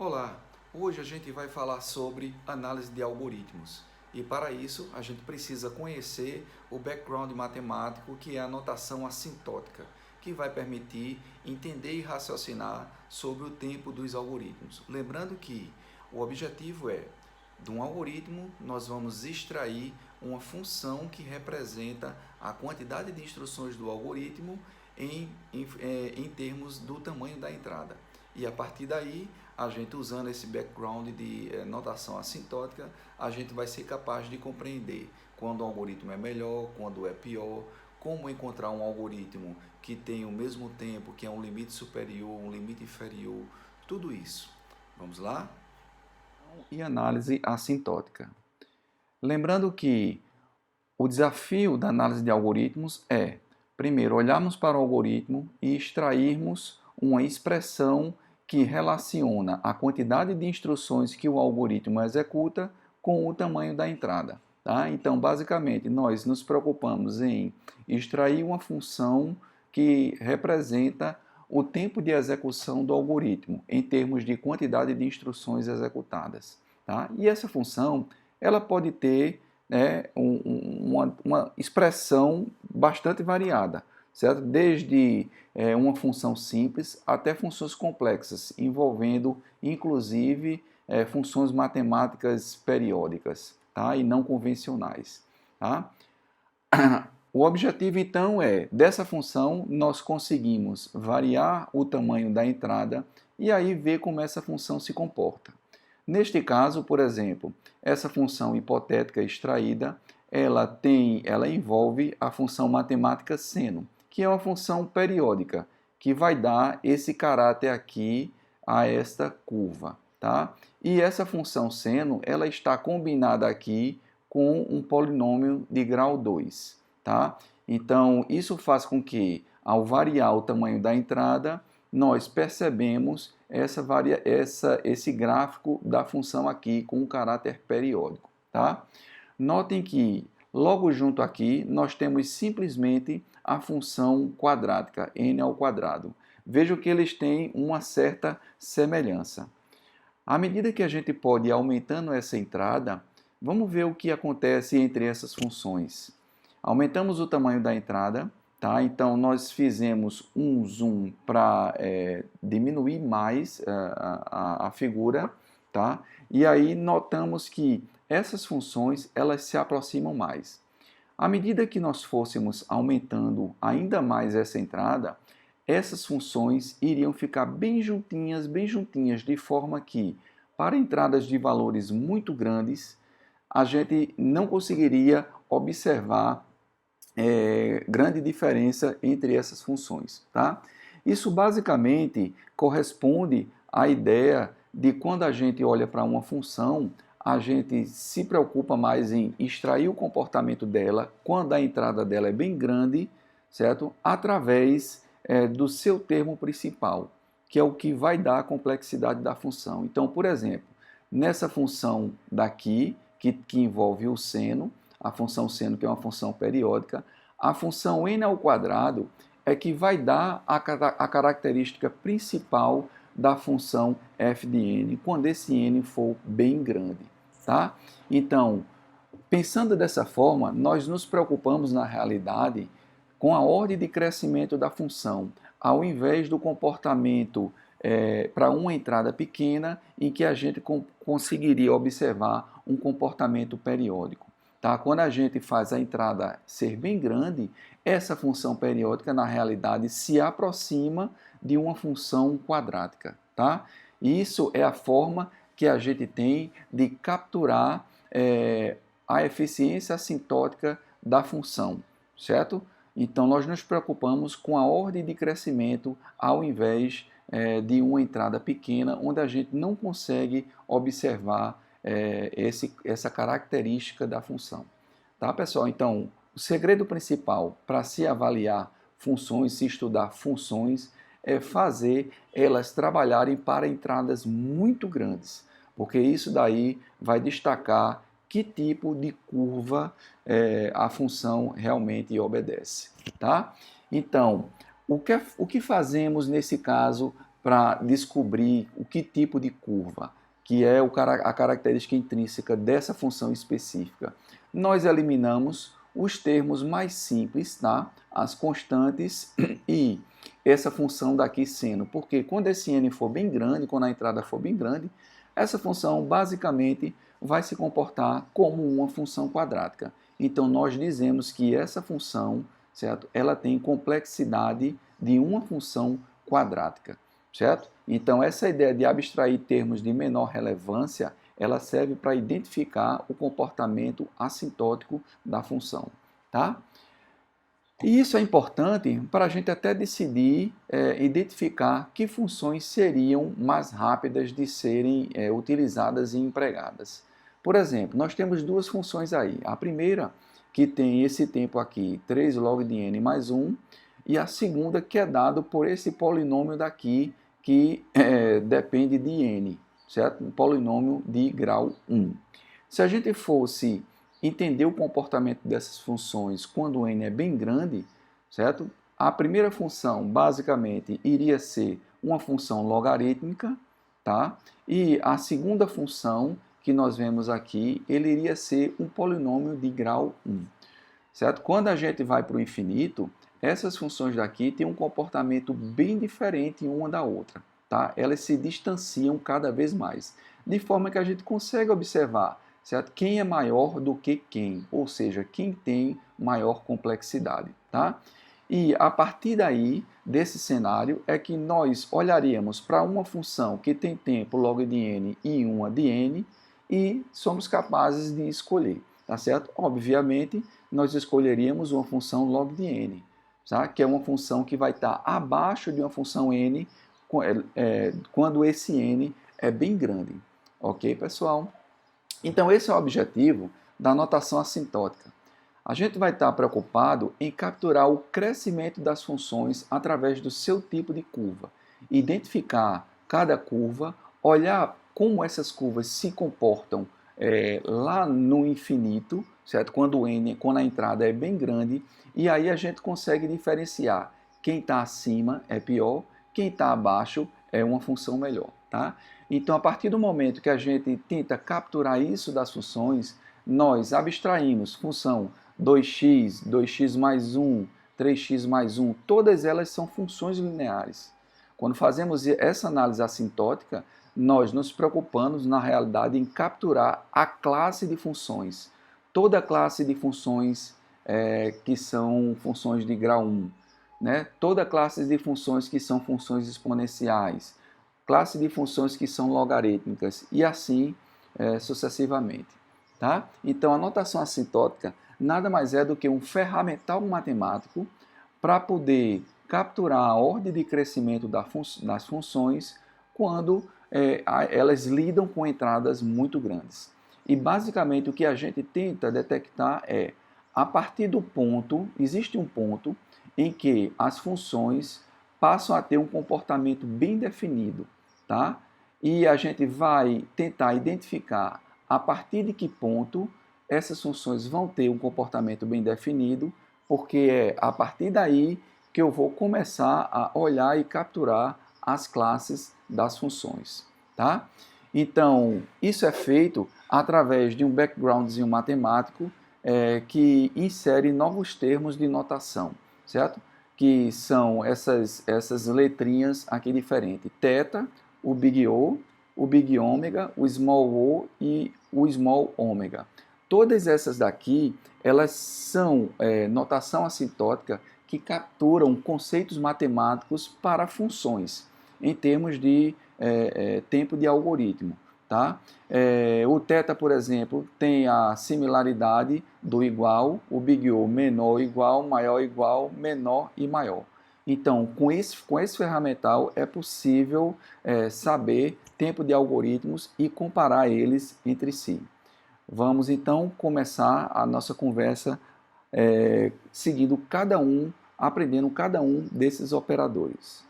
Olá, hoje a gente vai falar sobre análise de algoritmos e para isso a gente precisa conhecer o background matemático que é a notação assintótica, que vai permitir entender e raciocinar sobre o tempo dos algoritmos. Lembrando que o objetivo é, de um algoritmo, nós vamos extrair uma função que representa a quantidade de instruções do algoritmo em termos do tamanho da entrada. E a partir daí, a gente usando esse background de notação assintótica, a gente vai ser capaz de compreender quando o algoritmo é melhor, quando é pior, como encontrar um algoritmo que tem o mesmo tempo, que é um limite superior, um limite inferior, tudo isso. Vamos lá? E análise assintótica. Lembrando que o desafio da análise de algoritmos é, primeiro, olharmos para o algoritmo e extrairmos uma expressão que relaciona a quantidade de instruções que o algoritmo executa com o tamanho da entrada. Tá? Então, basicamente, nós nos preocupamos em extrair uma função que representa o tempo de execução do algoritmo em termos de quantidade de instruções executadas. Tá? E essa função ela pode ter uma expressão bastante variada, certo? Desde uma função simples até funções complexas, envolvendo inclusive funções matemáticas periódicas, tá? E não convencionais. Tá? O objetivo então é, dessa função, nós conseguimos variar o tamanho da entrada e aí ver como essa função se comporta. Neste caso, por exemplo, essa função hipotética extraída, ela envolve a função matemática seno, que é uma função periódica, que vai dar esse caráter aqui a esta curva, tá? E essa função seno, ela está combinada aqui com um polinômio de grau 2, tá? Então, isso faz com que, ao variar o tamanho da entrada, nós percebemos esse gráfico da função aqui com um caráter periódico. Tá? Notem que logo junto aqui nós temos simplesmente a função quadrática, n ao quadrado. Vejam que eles têm uma certa semelhança. À medida que a gente pode ir aumentando essa entrada, vamos ver o que acontece entre essas funções. Aumentamos o tamanho da entrada, tá? Então, nós fizemos um zoom para diminuir mais a figura, tá? E aí notamos que essas funções elas se aproximam mais. À medida que nós fôssemos aumentando ainda mais essa entrada, essas funções iriam ficar bem juntinhas, de forma que, para entradas de valores muito grandes, a gente não conseguiria observar grande diferença entre essas funções. Tá? Isso basicamente corresponde à ideia de quando a gente olha para uma função, a gente se preocupa mais em extrair o comportamento dela quando a entrada dela é bem grande, certo? Através do seu termo principal, que é o que vai dar a complexidade da função. Então, por exemplo, nessa função daqui, que envolve o seno, a função seno, que é uma função periódica, a função n ao quadrado é que vai dar a característica principal da função f de n, quando esse n for bem grande. Tá? Então, pensando dessa forma, nós nos preocupamos na realidade com a ordem de crescimento da função, ao invés do comportamento para uma entrada pequena, em que a gente conseguiria observar um comportamento periódico. Tá? Quando a gente faz a entrada ser bem grande, essa função periódica, na realidade, se aproxima de uma função quadrática. Tá? E isso é a forma que a gente tem de capturar a eficiência assintótica da função, certo? Então, nós nos preocupamos com a ordem de crescimento ao invés de uma entrada pequena, onde a gente não consegue observar essa característica da função. Tá, pessoal? Então, o segredo principal para se avaliar funções, se estudar funções, é fazer elas trabalharem para entradas muito grandes, porque isso daí vai destacar que tipo de curva a função realmente obedece. Tá? Então, o que fazemos nesse caso para descobrir o que tipo de curva, que é a característica intrínseca dessa função específica. Nós eliminamos os termos mais simples, tá? As constantes e essa função daqui seno, porque quando esse n for bem grande, quando a entrada for bem grande, essa função basicamente vai se comportar como uma função quadrática. Então nós dizemos que essa função, certo? Ela tem complexidade de uma função quadrática, certo? Então essa ideia de abstrair termos de menor relevância, ela serve para identificar o comportamento assintótico da função, tá? E isso é importante para a gente até decidir identificar que funções seriam mais rápidas de serem utilizadas e empregadas. Por exemplo, nós temos duas funções aí. A primeira, que tem esse tempo aqui, 3 log de n mais 1, e a segunda, que é dado por esse polinômio daqui, que depende de n, certo? Um polinômio de grau 1. Se a gente fosse entender o comportamento dessas funções quando n é bem grande, certo? A primeira função, basicamente, iria ser uma função logarítmica, tá? E a segunda função, que nós vemos aqui, ele iria ser um polinômio de grau 1, certo? Quando a gente vai para o infinito, essas funções daqui têm um comportamento bem diferente uma da outra, tá? Elas se distanciam cada vez mais, de forma que a gente consegue observar, certo? Quem é maior do que quem, ou seja, quem tem maior complexidade, tá? E a partir daí, desse cenário, é que nós olharíamos para uma função que tem tempo log de n e uma de n e somos capazes de escolher, tá certo? Obviamente, nós escolheríamos uma função log de n, tá? Que é uma função que vai estar abaixo de uma função n quando esse n é bem grande. Ok, pessoal? Então, esse é o objetivo da notação assintótica. A gente vai estar preocupado em capturar o crescimento das funções através do seu tipo de curva, identificar cada curva, olhar como essas curvas se comportam lá no infinito, certo? Quando a entrada é bem grande, e aí a gente consegue diferenciar quem está acima é pior, quem está abaixo é uma função melhor, tá? Então, a partir do momento que a gente tenta capturar isso das funções, nós abstraímos função 2x, 2x mais 1, 3x mais 1, todas elas são funções lineares. Quando fazemos essa análise assintótica, nós nos preocupamos, na realidade, em capturar a classe de funções. Toda a classe de funções que são funções de grau 1, né? Toda a classe de funções que são funções exponenciais, classe de funções que são logarítmicas e assim sucessivamente. Tá? Então, a notação assintótica nada mais é do que um ferramental matemático para poder capturar a ordem de crescimento das funções quando elas lidam com entradas muito grandes. E basicamente o que a gente tenta detectar é, a partir do ponto, existe um ponto em que as funções passam a ter um comportamento bem definido, tá? E a gente vai tentar identificar a partir de que ponto essas funções vão ter um comportamento bem definido, porque é a partir daí que eu vou começar a olhar e capturar as classes das funções, tá? Então, isso é feito através de um backgroundzinho matemático que insere novos termos de notação, certo? Que são essas letrinhas aqui diferentes. Θ, o big O big ômega, o small o e o small ômega. Todas essas daqui, elas são notação assintótica que capturam conceitos matemáticos para funções, em termos de tempo de algoritmo. Tá? O θ, por exemplo, tem a similaridade do igual, o big O menor ou igual, maior ou igual, menor e maior. Então, com esse ferramental é possível saber tempo de algoritmos e comparar eles entre si. Vamos então começar a nossa conversa seguindo aprendendo cada um desses operadores.